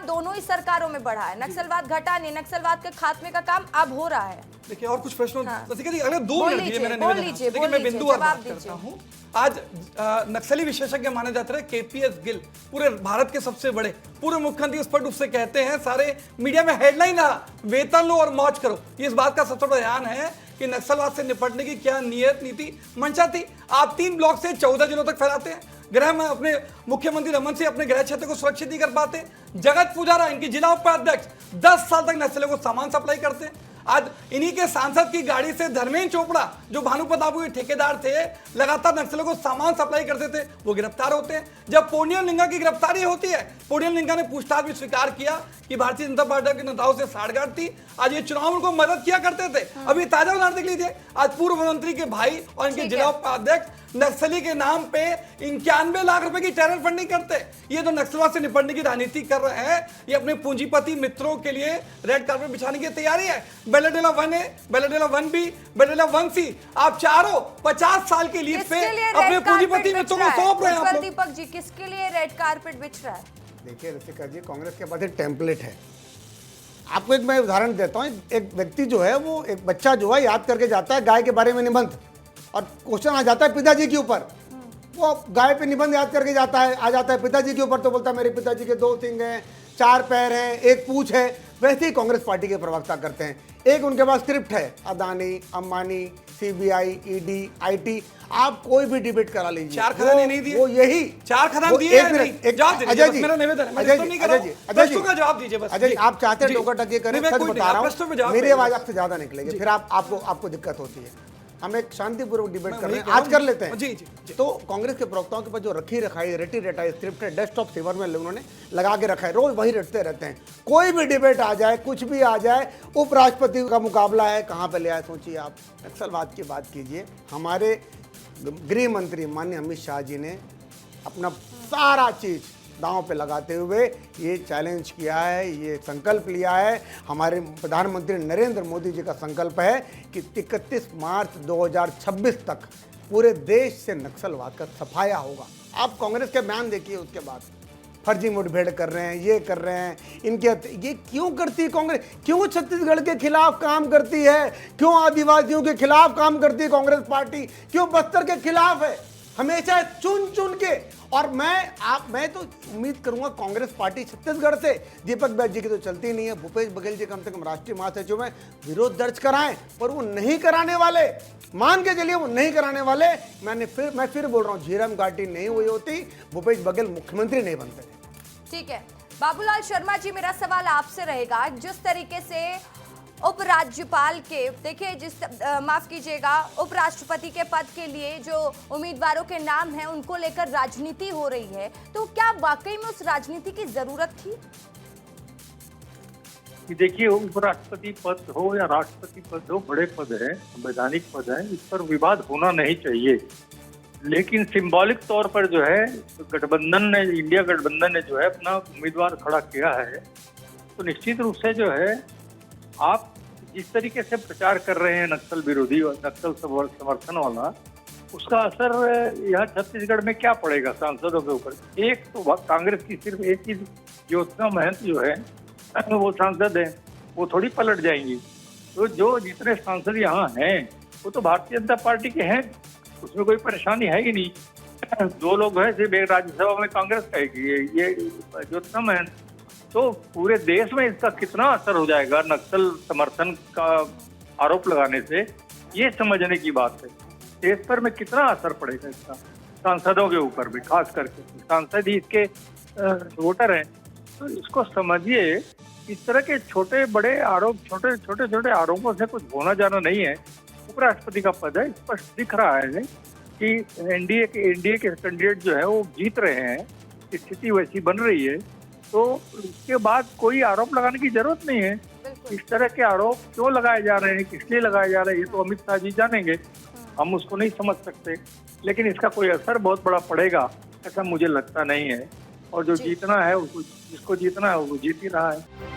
दोनों ही सरकारों में बढ़ा है, नक्सलवाद घटा नहीं, नक्सलवाद के खात्मे का काम अब हो रहा है। देखिए और कुछ प्रश्नों हाँ। जी अगले 2 मिनट दिए मैंने निवेदन, देखिए मैं बिंदु और बात करता हूँ। आज नक्सली विशेषज्ञ माने जाते रहे केपीएस गिल, पूरे भारत के सबसे बड़े पूर्व मुख्यमंत्री, स्पष्ट रूप से कहते हैं, सारे मीडिया में हेडलाइन रहा, वेतन लो और मौज करो। इस बात का सबसे बड़ा ध्यान है कि नक्सलवाद से निपटने की क्या नियत नीति मंशा थी। आप 3 ब्लॉक से 14 जिलों तक फैलाते हैं, गृह में अपने मुख्यमंत्री रमन सिंह अपने गृह क्षेत्र को सुरक्षित नहीं कर पाते। जगत पुजारा इनकी जिला उपाध्यक्ष 10 साल तक नक्सलियों को सामान सप्लाई करते हैं। आज इन्हीं के सांसद की गाड़ी से धर्मेंद्र चोपड़ा, जो भानुपत आबू के ठेकेदार थे, लगातार नक्सलियों को सामान सप्लाई करते थे, वो गिरफ्तार होते हैं। जब पूर्णिया लिंगा की गिरफ्तारी होती है, पूर्णिया लिंगा ने पूछताछ में स्वीकार किया कि भारतीय जनता पार्टी के नेताओं से साठगांठ थी। आज ये चुनाव में उनको मदद किया करते थे। अभी ताजा उदाहरण देख लीजिए, आज पूर्व मंत्री के भाई और इनके जिला उपाध्यक्ष नक्सली के नाम पे 91 लाख रुपए की टेरर फंडिंग करते। ये जो नक्सलवाद से निपटने की राजनीति कर रहे हैं, ये अपने पूंजीपति मित्रों के लिए रेड कार्पेट बिछाने की तैयारी है। बेलेडेला 1A, बेलेडेला 1B, बेलेडेला 1C, आप चारों 50 साल के लीड पे अपने पूंजीपति मित्रों को सौंप रहे हैं। दीपक जी, किसके लिए रेड कार्पेट बिछ रहा है? देखिए ऋतिका जी, कांग्रेस के पास एक टेम्पलेट है। आपको एक मैं उदाहरण देता हूँ। एक व्यक्ति जो है, वो एक बच्चा जो है याद करके जाता है गाय के बारे में निबंध, और क्वेश्चन आ जाता है पिताजी के ऊपर, वो गाय पे निबंध याद करके जाता है, आ जाता है पिताजी के ऊपर, तो बोलता है मेरे पिताजी के 2 सींग हैं, 4 पैर हैं, 1 पूंछ है। वैसे ही कांग्रेस पार्टी के प्रवक्ता करते हैं। एक उनके पास स्क्रिप्ट है, Adani, Ambani, CBI, ED, IT, आप कोई भी डिबेट करा लीजिए, 4 खदानें नहीं दिए, वो यही 4 खदान दिए हैं। अजय जी, मेरा निवेदन है, मैं अजय तो जी, नहीं कर रहा हूं, प्रश्नों का जवाब दीजिए बस। अजय जी, आप चाहते हैं टोका टकी करें, सच बता रहा हूं, मेरी आवाज आपसे ज्यादा निकलेगी, फिर आपको दिक्कत होती है। हम एक शांतिपूर्वक डिबेट कर रहे हैं, आज कर लेते हैं। जी। तो कांग्रेस के प्रवक्ताओं के पास जो रखी रटाई स्क्रिप्ट है, डेस्कटॉप सेवर में उन्होंने लगा के रखा है, रोज वही रटते रहते हैं। कोई भी डिबेट आ जाए, कुछ भी आ जाए, उपराष्ट्रपति का मुकाबला है, कहाँ पे ले आए सोचिए आप। नक्सलवाद की बात कीजिए, हमारे गृह मंत्री माननीय अमित शाह जी ने अपना सारा चीज दांव पे लगाते हुए ये चैलेंज किया है, ये संकल्प लिया है। हमारे प्रधानमंत्री नरेंद्र मोदी जी का संकल्प है कि 31 मार्च 2026 तक पूरे देश से नक्सलवाद का सफाया होगा। आप कांग्रेस के बयान देखिए, उसके बाद फर्जी मुठभेड़ कर रहे हैं, ये कर रहे हैं, ये क्यों करती है कांग्रेस? क्यों छत्तीसगढ़ के खिलाफ काम करती है? क्यों आदिवासियों के खिलाफ काम करती है कांग्रेस पार्टी? क्यों बस्तर के खिलाफ है? हमेशा चुन के। और मैं तो उम्मीद करूंगा कांग्रेस पार्टी छत्तीसगढ़ से, दीपक बैज जी की तो चलती नहीं है, भूपेश बघेल जी कम से कम राष्ट्रीय महासचिव में विरोध दर्ज कराएं, पर वो नहीं कराने वाले, मान के चलिए वो नहीं कराने वाले। मैं फिर बोल रहा हूं, झीरम घाटी नहीं हुई होती, भूपेश बघेल मुख्यमंत्री नहीं बनते। ठीक है बाबूलाल शर्मा जी, मेरा सवाल आपसे रहेगा, जिस तरीके से उपराज्यपाल के, देखिए माफ कीजिएगा, उपराष्ट्रपति के पद के लिए जो उम्मीदवारों के नाम हैं उनको लेकर राजनीति हो रही है, तो क्या वाकई में उस राजनीति की जरूरत थी? देखिए, उपराष्ट्रपति पद हो या राष्ट्रपति पद हो, बड़े पद है, संवैधानिक पद है, इस पर विवाद होना नहीं चाहिए। लेकिन सिंबॉलिक तौर पर जो है इंडिया गठबंधन ने जो है अपना उम्मीदवार खड़ा किया है, तो निश्चित रूप से जो है आप जिस तरीके से प्रचार कर रहे हैं नक्सल विरोधी और नक्सल समर्थन वाला, उसका असर यहाँ छत्तीसगढ़ में क्या पड़ेगा सांसदों के ऊपर? एक तो कांग्रेस की सिर्फ एक चीज, ज्योत्सना महंत जो है वो सांसद है, वो थोड़ी पलट जाएंगी। तो जो जितने सांसद यहाँ हैं वो तो भारतीय जनता पार्टी के हैं, उसमें कोई परेशानी है ही नहीं। 2 लोग हैं, सिर्फ एक राज्यसभा में कांग्रेस का ये ज्योत्सना महंत। तो पूरे देश में इसका कितना असर हो जाएगा नक्सल समर्थन का आरोप लगाने से, ये समझने की बात है। देश भर में कितना असर पड़ेगा इसका, सांसदों के ऊपर भी, खास करके सांसद ही इसके वोटर हैं। तो इसको समझिए, इस तरह के छोटे बड़े आरोप, छोटे आरोपों से कुछ होना जाना नहीं है। उपराष्ट्रपति का पद है, स्पष्ट दिख रहा है कि एनडीए के कैंडिडेट जो है वो जीत रहे हैं, स्थिति वैसी बन रही है, तो इसके बाद कोई आरोप लगाने की जरूरत नहीं है। इस तरह के आरोप क्यों लगाए जा रहे हैं, किस लिए लगाए जा रहे हैं, ये तो अमित शाह जी जानेंगे, हम उसको नहीं समझ सकते। लेकिन इसका कोई असर बहुत बड़ा पड़ेगा ऐसा मुझे लगता नहीं है। और जो जीतना है, जिसको जीतना है वो जीत ही रहा है।